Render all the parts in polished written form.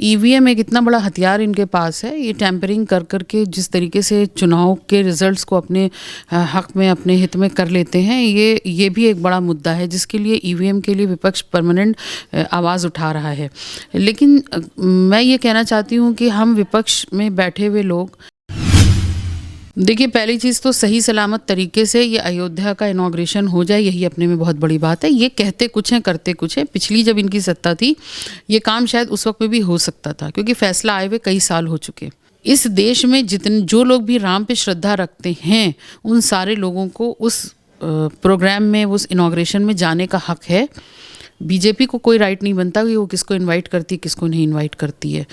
EVM एक इतना बड़ा हथियार इनके पास है। ये टैंपरिंग कर करके जिस तरीके से चुनाव के रिजल्ट्स को अपने हक में, अपने हित में कर लेते हैं, ये भी एक बड़ा मुद्दा है जिसके लिए ईवीएम के लिए विपक्ष परमानेंट आवाज़ उठा रहा है। लेकिन मैं ये कहना चाहती हूँ कि हम विपक्ष में बैठे हुए लोग, देखिए, पहली चीज़ तो सही सलामत तरीके से ये अयोध्या का इनॉग्रेशन हो जाए, यही अपने में बहुत बड़ी बात है। ये कहते कुछ हैं, करते कुछ हैं। पिछली जब इनकी सत्ता थी, ये काम शायद उस वक्त में भी हो सकता था, क्योंकि फैसला आए हुए कई साल हो चुके। इस देश में जो लोग भी राम पे श्रद्धा रखते हैं, उन सारे लोगों को उस प्रोग्राम में, उस इनॉग्रेशन में जाने का हक है। बीजेपी को कोई राइट नहीं बनता कि वो किसको इन्वाइट करती है, किसको नहीं इन्वाइट करती है।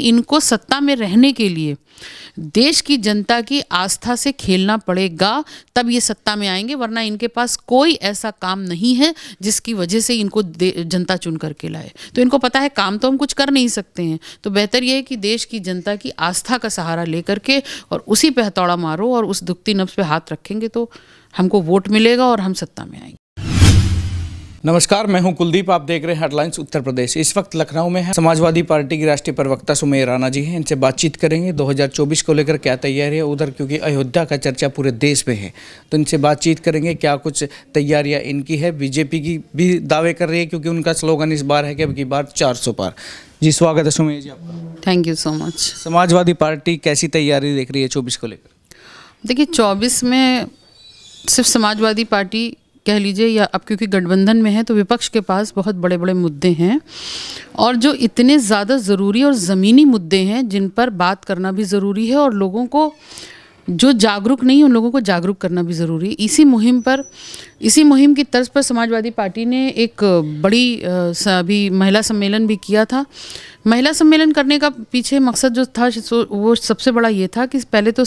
इनको सत्ता में रहने के लिए देश की जनता की आस्था से खेलना पड़ेगा, तब ये सत्ता में आएंगे, वरना इनके पास कोई ऐसा काम नहीं है जिसकी वजह से इनको जनता चुन करके लाए। तो इनको पता है काम तो हम कुछ कर नहीं सकते हैं, तो बेहतर ये है कि देश की जनता की आस्था का सहारा लेकर के और उसी पे हथौड़ा मारो और उस दुखती नब्ज पे हाथ रखेंगे तो हमको वोट मिलेगा और हम सत्ता में आएंगे। नमस्कार, मैं हूं कुलदीप। आप देख रहे हैं हेडलाइंस उत्तर प्रदेश। इस वक्त लखनऊ में है समाजवादी पार्टी की राष्ट्रीय प्रवक्ता सुमेर राणा जी हैं। इनसे बातचीत करेंगे 2024 को लेकर क्या तैयारी है उधर, क्योंकि अयोध्या का चर्चा पूरे देश में है, तो इनसे बातचीत करेंगे क्या कुछ तैयारियां इनकी है। बीजेपी की भी दावे कर रही है, क्योंकि उनका स्लोगन इस बार है कि अब की बार 400 पार। जी, स्वागत है सुमेर जी आपका। Thank you so much. Samajwadi party कैसी तैयारी देख रही है 24 को लेकर? देखिए, 24 में सिर्फ समाजवादी पार्टी कह लीजिए, या अब क्योंकि गठबंधन में है तो विपक्ष के पास बहुत बड़े बड़े मुद्दे हैं, और जो इतने ज़्यादा ज़रूरी और ज़मीनी मुद्दे हैं जिन पर बात करना भी ज़रूरी है, और लोगों को जो जागरूक नहीं उन लोगों को जागरूक करना भी ज़रूरी है। इसी मुहिम की तर्ज पर समाजवादी पार्टी ने एक बड़ी अभी महिला सम्मेलन भी किया था। महिला सम्मेलन करने का पीछे मकसद जो था वो सबसे बड़ा ये था कि पहले तो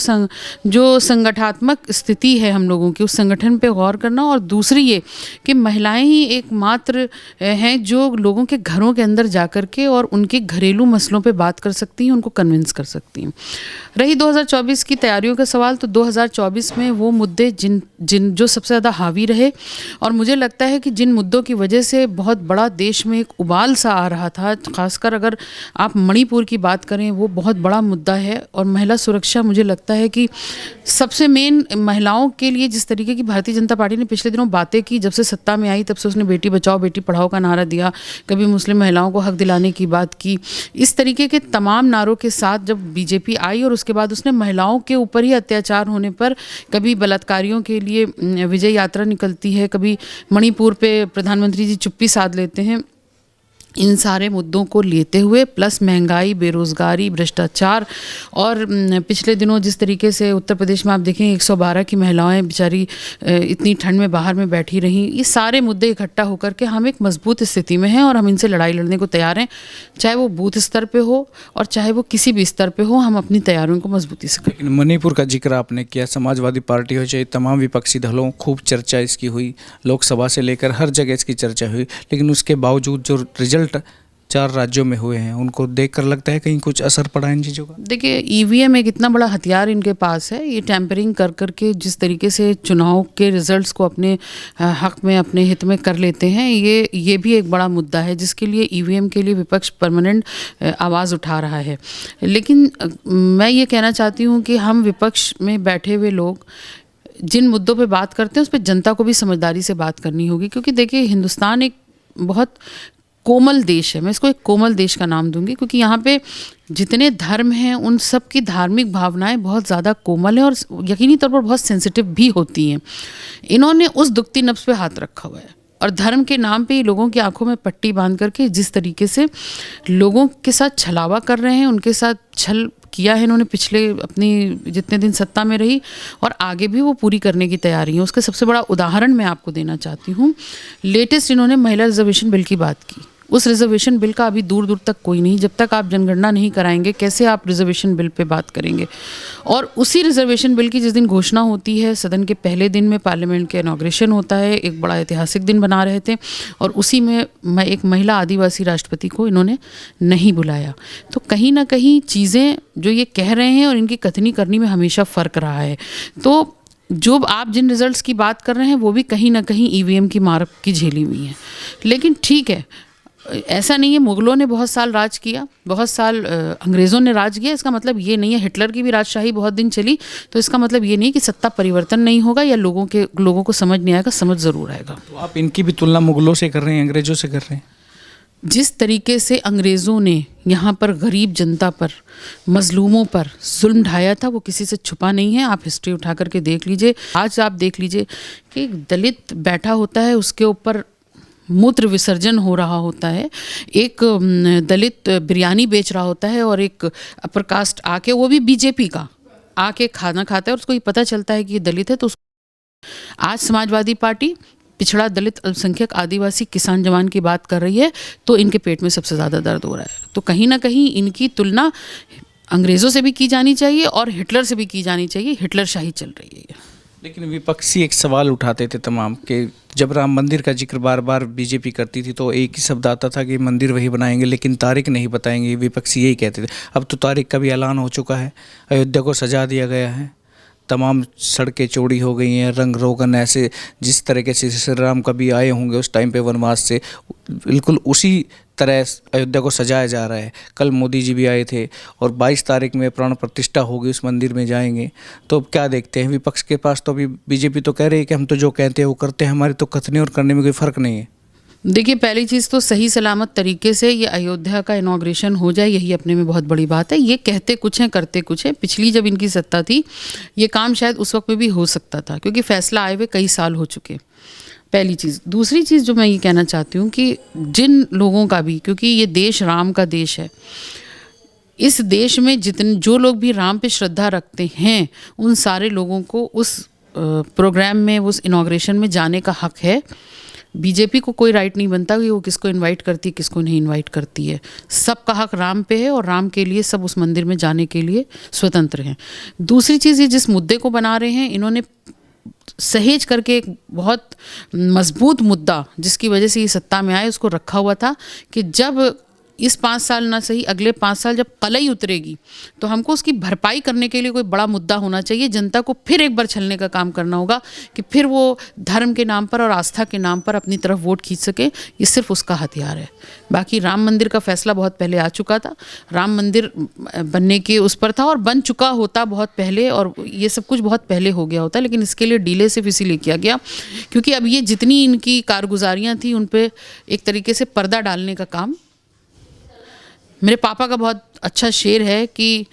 जो संगठनात्मक स्थिति है हम लोगों की, उस संगठन पे गौर करना, और दूसरी ये कि महिलाएं ही एकमात्र हैं जो लोगों के घरों के अंदर जा कर के और उनके घरेलू मसलों पे बात कर सकती हैं, उनको कन्विंस कर सकती हैं। रही 2024 की तैयारियों का सवाल, तो 2024 में वो मुद्दे जिन जो सबसे ज़्यादा हावी रहे, और मुझे लगता है कि जिन मुद्दों की वजह से बहुत बड़ा देश में एक उबाल सा आ रहा था, खासकर अगर आप मणिपुर की बात करें, वो बहुत बड़ा मुद्दा है। और महिला सुरक्षा, मुझे लगता है कि सबसे मेन महिलाओं के लिए जिस तरीके की भारतीय जनता पार्टी ने पिछले दिनों बातें की, जब से सत्ता में आई तब से उसने बेटी बचाओ बेटी पढ़ाओ का नारा दिया, कभी मुस्लिम महिलाओं को हक दिलाने की बात की। इस तरीके के तमाम नारों के साथ जब बीजेपी आई और उसके बाद उसने महिलाओं के ऊपर ही अत्याचार होने पर, कभी बलात्कारियों के लिए विजय यात्रा निकलती है, कभी मणिपुर पे प्रधानमंत्री जी चुप्पी साध लेते हैं। इन सारे मुद्दों को लेते हुए, प्लस महंगाई, बेरोज़गारी, भ्रष्टाचार, और पिछले दिनों जिस तरीके से उत्तर प्रदेश में आप देखें 112 की महिलाएं बेचारी इतनी ठंड में बाहर में बैठी रहीं, ये सारे मुद्दे इकट्ठा होकर के हम एक मजबूत स्थिति में हैं और हम इनसे लड़ाई लड़ने को तैयार हैं। चाहे वो बूथ स्तर पे हो और चाहे वो किसी भी स्तर पे हो, हम अपनी तैयारियों को मजबूती से करें। मणिपुर का जिक्र आपने किया, समाजवादी पार्टी हो चाहे तमाम विपक्षी दलों, खूब चर्चा इसकी हुई, लोकसभा से लेकर हर जगह इसकी चर्चा हुई, लेकिन उसके बावजूद जो रिजल्ट 4 राज्यों में हुए हैं, उनको देखकर लगता है कहीं कुछ असर पड़ा इन चीज़ों का? देखिए, ईवीएम एक इतना बड़ा हथियार इनके पास है। ये टैंपरिंग कर करके जिस तरीके से चुनाव के रिजल्ट्स को अपने हक में, अपने हित में कर लेते हैं, ये भी एक बड़ा मुद्दा है जिसके लिए ईवीएम के लिए विपक्ष परमानेंट आवाज़ उठा रहा है। लेकिन मैं ये कहना चाहती हूँ कि हम विपक्ष में बैठे हुए लोग जिन मुद्दों पे बात करते हैं उस पर जनता को भी समझदारी से बात करनी होगी, क्योंकि देखिए, हिंदुस्तान एक बहुत कोमल देश है। मैं इसको एक कोमल देश का नाम दूंगी, क्योंकि यहाँ पे जितने धर्म हैं उन सब की धार्मिक भावनाएं बहुत ज़्यादा कोमल हैं और यकीनी तौर पर बहुत सेंसिटिव भी होती हैं। इन्होंने उस दुखती नब्ज पे हाथ रखा हुआ है और धर्म के नाम पे लोगों की आंखों में पट्टी बांध करके जिस तरीके से लोगों के साथ छलावा कर रहे हैं, उनके साथ छल किया है इन्होंने पिछले अपनी जितने दिन सत्ता में रही, और आगे भी वो पूरी करने की तैयारी है। उसका सबसे बड़ा उदाहरण मैं आपको देना चाहती हूँ। लेटेस्ट इन्होंने महिला रिजर्वेशन बिल की बात की। उस रिजर्वेशन बिल का अभी दूर दूर तक कोई नहीं, जब तक आप जनगणना नहीं कराएंगे कैसे आप रिजर्वेशन बिल पे बात करेंगे। और उसी रिजर्वेशन बिल की जिस दिन घोषणा होती है, सदन के पहले दिन में पार्लियामेंट के इनॉग्रेशन होता है, एक बड़ा ऐतिहासिक दिन बना रहे थे, और उसी में एक महिला आदिवासी राष्ट्रपति को इन्होंने नहीं बुलाया। तो कहीं ना कहीं चीज़ें जो ये कह रहे हैं और इनकी कथनी करनी में हमेशा फ़र्क रहा है। तो जो आप जिन रिजल्ट्स की बात कर रहे हैं वो भी कहीं ना कहीं ईवीएम की मार की झेली हुई हैं। लेकिन ठीक है, ऐसा नहीं है मुग़लों ने बहुत साल राज किया, बहुत साल अंग्रेज़ों ने राज किया, इसका मतलब ये नहीं है। हिटलर की भी राजशाही बहुत दिन चली, तो इसका मतलब ये नहीं कि सत्ता परिवर्तन नहीं होगा या लोगों को समझ नहीं आएगा, समझ ज़रूर आएगा। तो आप इनकी भी तुलना मुग़लों से कर रहे हैं, अंग्रेज़ों से कर रहे हैं? जिस तरीके से अंग्रेज़ों ने यहाँ पर गरीब जनता पर, मज़लूमों पर जुल्म ढाया था, वो किसी से छुपा नहीं है। आप हिस्ट्री उठा करके देख लीजिए। आज आप देख लीजिए कि एक दलित बैठा होता है, उसके ऊपर मूत्र विसर्जन हो रहा होता है, एक दलित बिरयानी बेच रहा होता है और एक अपर कास्ट आके, वो भी बीजेपी का आके खाना खाता है और उसको ये पता चलता है कि ये दलित है। तो आज समाजवादी पार्टी पिछड़ा, दलित, अल्पसंख्यक, आदिवासी, किसान, जवान की बात कर रही है, तो इनके पेट में सबसे ज़्यादा दर्द हो रहा है। तो कहीं ना कहीं इनकी तुलना अंग्रेज़ों से भी की जानी चाहिए और हिटलर से भी की जानी चाहिए। हिटलर शाही चल रही है। लेकिन विपक्षी एक सवाल उठाते थे तमाम कि जब राम मंदिर का जिक्र बार बार बीजेपी करती थी तो एक ही शब्द आता था कि मंदिर वही बनाएंगे, लेकिन तारीख नहीं बताएंगे। विपक्षी यही कहते थे। अब तो तारीख का भी ऐलान हो चुका है, अयोध्या को सजा दिया गया है, तमाम सड़कें चौड़ी हो गई हैं, रंग रोगन ऐसे जिस तरीके से श्री राम कभी आए होंगे उस टाइम पे वनवास से, बिल्कुल उसी तरह अयोध्या को सजाया जा रहा है। कल मोदी जी भी आए थे और 22 तारीख में प्राण प्रतिष्ठा होगी, उस मंदिर में जाएंगे। तो क्या देखते हैं, विपक्ष के पास तो अभी बीजेपी तो कह रही है कि हम तो जो कहते हैं वो करते हैं, हमारे तो कथने और करने में कोई फ़र्क नहीं है। देखिए, पहली चीज़ तो सही सलामत तरीके से ये अयोध्या का इनॉग्रेशन हो जाए, यही अपने में बहुत बड़ी बात है। ये कहते कुछ हैं, करते कुछ हैं। पिछली जब इनकी सत्ता थी, ये काम शायद उस वक्त में भी हो सकता था, क्योंकि फैसला आए हुए कई साल हो चुके। पहली चीज़। दूसरी चीज़ जो मैं ये कहना चाहती हूँ कि जिन लोगों का भी, क्योंकि ये देश राम का देश है, इस देश में जो लोग भी राम पे श्रद्धा रखते हैं, उन सारे लोगों को उस प्रोग्राम में, उस इनॉग्रेशन में जाने का हक है। बीजेपी को कोई राइट नहीं बनता कि वो किसको इनवाइट करती है, किसको नहीं इनवाइट करती है। सबका हक राम पे है और राम के लिए सब उस मंदिर में जाने के लिए स्वतंत्र हैं। दूसरी चीज़, ये जिस मुद्दे को बना रहे हैं, इन्होंने सहेज करके एक बहुत मजबूत मुद्दा, जिसकी वजह से ये सत्ता में आए, उसको रखा हुआ था कि जब इस 5 साल ना सही, अगले 5 साल जब कलई उतरेगी, तो हमको उसकी भरपाई करने के लिए कोई बड़ा मुद्दा होना चाहिए। जनता को फिर एक बार छलने का काम करना होगा कि फिर वो धर्म के नाम पर और आस्था के नाम पर अपनी तरफ वोट खींच सके। ये सिर्फ उसका हथियार है। बाकी राम मंदिर का फैसला बहुत पहले आ चुका था। राम मंदिर बनने के उस पर था और बन चुका होता बहुत पहले, और ये सब कुछ बहुत पहले हो गया होता, लेकिन इसके लिए डिले सिर्फ इसीलिए किया गया क्योंकि अब ये जितनी इनकी कारगुजारियाँ थी, उन पर एक तरीके से पर्दा डालने का काम। मेरे पापा का बहुत अच्छा शेर है कि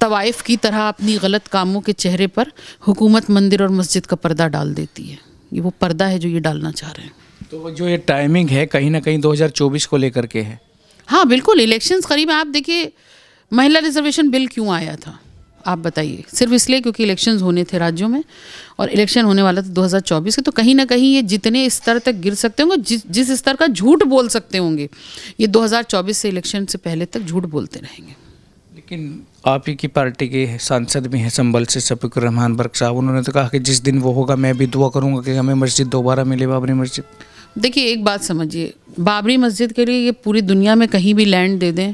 तवाइफ की तरह अपनी गलत कामों के चेहरे पर हुकूमत मंदिर और मस्जिद का पर्दा डाल देती है। ये वो पर्दा है जो ये डालना चाह रहे हैं। तो जो ये टाइमिंग है कहीं ना कहीं 2024 को लेकर के है। हाँ बिल्कुल, इलेक्शंस करीब हैं। आप देखिए, महिला रिजर्वेशन बिल क्यों आया था, आप बताइए? सिर्फ इसलिए क्योंकि इलेक्शंस होने थे राज्यों में, और इलेक्शन होने वाला था 2024 के। तो कहीं ना कहीं ये जितने स्तर तक गिर सकते होंगे, जिस स्तर का झूठ बोल सकते होंगे, ये 2024 से इलेक्शन से पहले तक झूठ बोलते रहेंगे। लेकिन आप ही की पार्टी के सांसद भी हैं संभल से, शफीकुर रहमान बर्क साहब, उन्होंने तो कहा कि जिस दिन वो होगा मैं भी दुआ करूंगा कि हमें मस्जिद दोबारा मिले, बाबरी मस्जिद। देखिए, एक बात समझिए, बाबरी मस्जिद के लिए ये पूरी दुनिया में कहीं भी लैंड दे दें,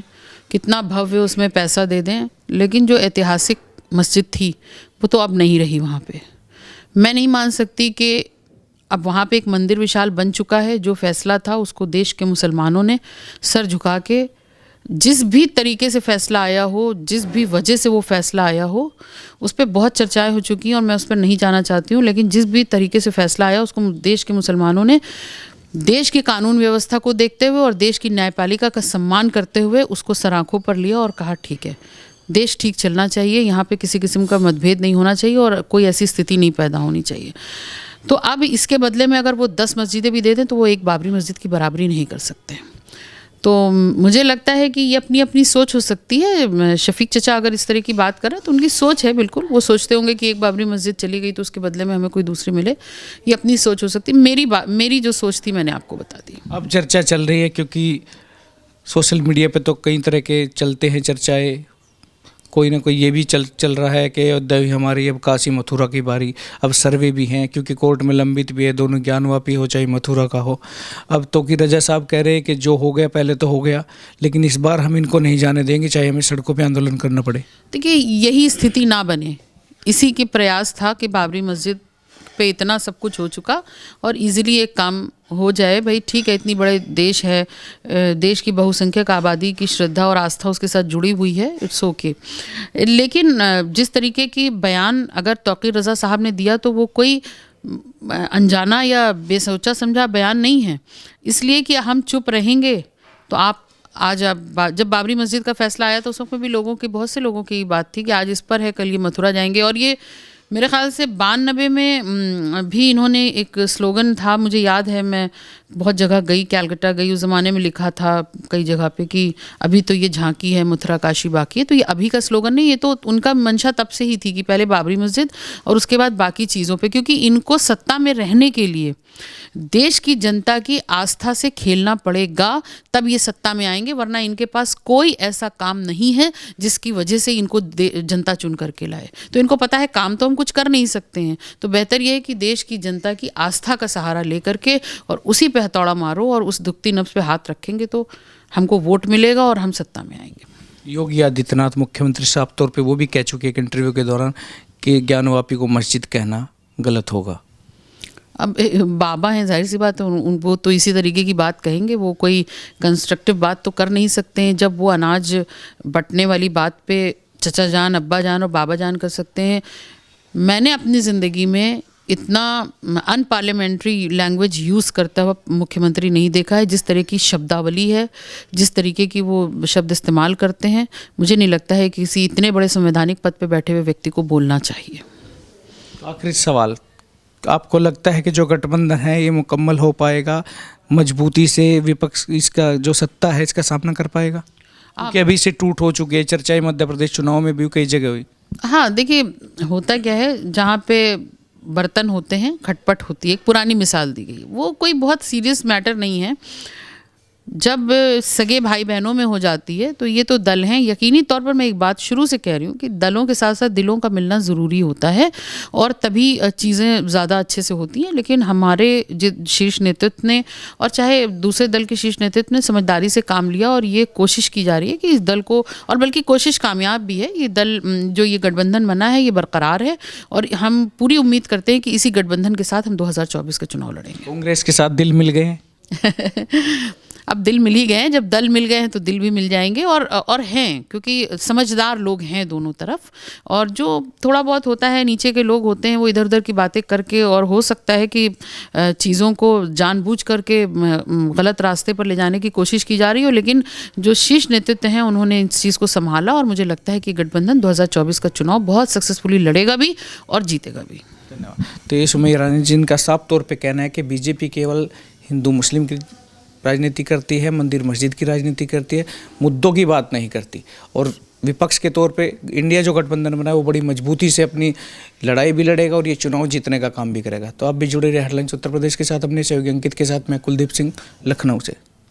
कितना भव्य उसमें पैसा दे दें, लेकिन जो ऐतिहासिक मस्जिद थी वो तो अब नहीं रही वहाँ पे। मैं नहीं मान सकती कि अब वहाँ पे एक मंदिर विशाल बन चुका है। जो फैसला था उसको देश के मुसलमानों ने सर झुका के, जिस भी तरीके से फ़ैसला आया हो, जिस भी वजह से वो फ़ैसला आया हो, उस पर बहुत चर्चाएं हो चुकी हैं और मैं उस पर नहीं जाना चाहती हूँ। लेकिन जिस भी तरीके से फ़ैसला आया, उसको देश के मुसलमानों ने देश की कानून व्यवस्था को देखते हुए और देश की न्यायपालिका का सम्मान करते हुए उसको सर आँखों पर लिया और कहा ठीक है, देश ठीक चलना चाहिए, यहाँ पे किसी किस्म का मतभेद नहीं होना चाहिए और कोई ऐसी स्थिति नहीं पैदा होनी चाहिए। तो अब इसके बदले में अगर वो 10 मस्जिदें भी दे दें तो वो एक बाबरी मस्जिद की बराबरी नहीं कर सकते। तो मुझे लगता है कि ये अपनी अपनी सोच हो सकती है। शफीक चचा अगर इस तरह की बात करें तो उनकी सोच है, बिल्कुल वो सोचते होंगे कि एक बाबरी मस्जिद चली गई तो उसके बदले में हमें कोई दूसरी मिले। ये अपनी सोच हो सकती है। मेरी जो सोच थी मैंने आपको बता दी। अब चर्चा चल रही है क्योंकि सोशल मीडिया पे तो कई तरह के चलते हैं चर्चाएं, कोई ना कोई ये भी चल रहा है कि अयोध्या भी हमारी, अब काशी मथुरा की बारी। अब सर्वे भी हैं क्योंकि कोर्ट में लंबित भी है, दोनों ज्ञानवापी हो चाहे मथुरा का हो। अब तो की रजा साहब कह रहे हैं कि जो हो गया पहले तो हो गया, लेकिन इस बार हम इनको नहीं जाने देंगे, चाहे हमें सड़कों पे आंदोलन करना पड़े। देखिए, यही स्थिति ना बने, इसी के प्रयास था कि बाबरी मस्जिद पे इतना सब कुछ हो चुका और इजीली एक काम हो जाए। भाई ठीक है, इतनी बड़े देश है, देश की बहुसंख्यक आबादी की श्रद्धा और आस्था उसके साथ जुड़ी हुई है, इट्स ओके। लेकिन जिस तरीके की बयान अगर तौकीर रज़ा साहब ने दिया तो वो कोई अनजाना या बेसोचा समझा बयान नहीं है। इसलिए कि हम चुप रहेंगे तो जब बाबरी मस्जिद का फैसला आया तो उस वक्त में भी बहुत से लोगों की बात थी कि आज इस पर है, कल ये मथुरा जाएंगे। और ये मेरे ख्याल से 92 में भी इन्होंने एक स्लोगन था, मुझे याद है, मैं बहुत जगह गई, कैलकाटा गई, उस ज़माने में लिखा था कई जगह पे कि अभी तो ये झांकी है, मथुरा काशी बाकी है। तो ये अभी का स्लोगन नहीं, ये तो उनका मंशा तब से ही थी कि पहले बाबरी मस्जिद और उसके बाद बाकी चीज़ों पे, क्योंकि इनको सत्ता में रहने के लिए देश की जनता की आस्था से खेलना पड़ेगा, तब ये सत्ता में आएंगे, वरना इनके पास कोई ऐसा काम नहीं है जिसकी वजह से इनको जनता चुन करके लाए। तो इनको पता है काम तो हम कुछ कर नहीं सकते हैं, तो बेहतर ये है कि देश की जनता की आस्था का सहारा लेकर के और उसी पे हथौड़ा मारो और उस दुखती नब्ज पे हाथ रखेंगे तो हमको वोट मिलेगा और हम सत्ता में आएंगे। योगी आदित्यनाथ मुख्यमंत्री साफ तौर पे वो भी कह चुके एक इंटरव्यू के दौरान कि ज्ञानवापी को मस्जिद कहना गलत होगा। अब बाबा हैं, जाहिर सी बात है, वो तो इसी तरीके की बात कहेंगे, वो कोई कंस्ट्रक्टिव बात तो कर नहीं सकते हैं। जब वो अनाज बंटने वाली बात पे चचा जान, अब्बा जान और बाबा जान कर सकते हैं। मैंने अपनी ज़िंदगी में इतना अनपार्लियामेंट्री लैंग्वेज यूज़ करता हुआ मुख्यमंत्री नहीं देखा है। जिस तरह की शब्दावली है, जिस तरीके की वो शब्द इस्तेमाल करते हैं, मुझे नहीं लगता है कि किसी इतने बड़े संवैधानिक पद पे बैठे हुए व्यक्ति को बोलना चाहिए। आखिरी सवाल, आपको लगता है कि जो गठबंधन है ये मुकम्मल हो पाएगा, मजबूती से विपक्ष इसका जो सत्ता है इसका सामना कर पाएगा? क्योंकि अभी से टूट हो चुकी है, चर्चाएं मध्य प्रदेश चुनाव में भी कई जगह हुई। हाँ देखिए, होता क्या है, जहाँ पे बर्तन होते हैं खटपट होती है, एक पुरानी मिसाल दी गई, वो कोई बहुत सीरियस मैटर नहीं है। जब सगे भाई बहनों में हो जाती है तो ये तो दल हैं। यकीनी तौर पर मैं एक बात शुरू से कह रही हूँ कि दलों के साथ साथ दिलों का मिलना ज़रूरी होता है और तभी चीज़ें ज़्यादा अच्छे से होती हैं। लेकिन हमारे शीर्ष नेतृत्व ने और चाहे दूसरे दल के शीर्ष नेतृत्व ने समझदारी से काम लिया और ये कोशिश की जा रही है कि इस दल को, और बल्कि कोशिश कामयाब भी है, ये दल जो ये गठबंधन बना है ये बरकरार है और हम पूरी उम्मीद करते हैं कि इसी गठबंधन के साथ हम 2024 का चुनाव लड़ेंगे। कांग्रेस के साथ दिल मिल गए हैं। अब दिल मिल ही गए हैं, जब दल मिल गए हैं तो दिल भी मिल जाएंगे और हैं, क्योंकि समझदार लोग हैं दोनों तरफ। और जो थोड़ा बहुत होता है, नीचे के लोग होते हैं वो इधर उधर की बातें करके, और हो सकता है कि चीज़ों को जानबूझ करके गलत रास्ते पर ले जाने की कोशिश की जा रही हो, लेकिन जो शीर्ष नेतृत्व हैं उन्होंने इस चीज़ को संभाला और मुझे लगता है कि गठबंधन 2024 का चुनाव बहुत सक्सेसफुली लड़ेगा भी और जीतेगा भी। धन्यवाद। तो ये सुमैया ईरानी जी का साफ तौर पर कहना है कि बीजेपी केवल हिंदू मुस्लिम की राजनीति करती है, मंदिर मस्जिद की राजनीति करती है, मुद्दों की बात नहीं करती। और विपक्ष के तौर पे इंडिया जो गठबंधन बना है वो बड़ी मजबूती से अपनी लड़ाई भी लड़ेगा और ये चुनाव जीतने का काम भी करेगा। तो आप भी जुड़े रहे हेडलाइंस उत्तर प्रदेश के साथ अपने सहयोगी अंकित के साथ। मैं कुलदीप सिंह, लखनऊ से।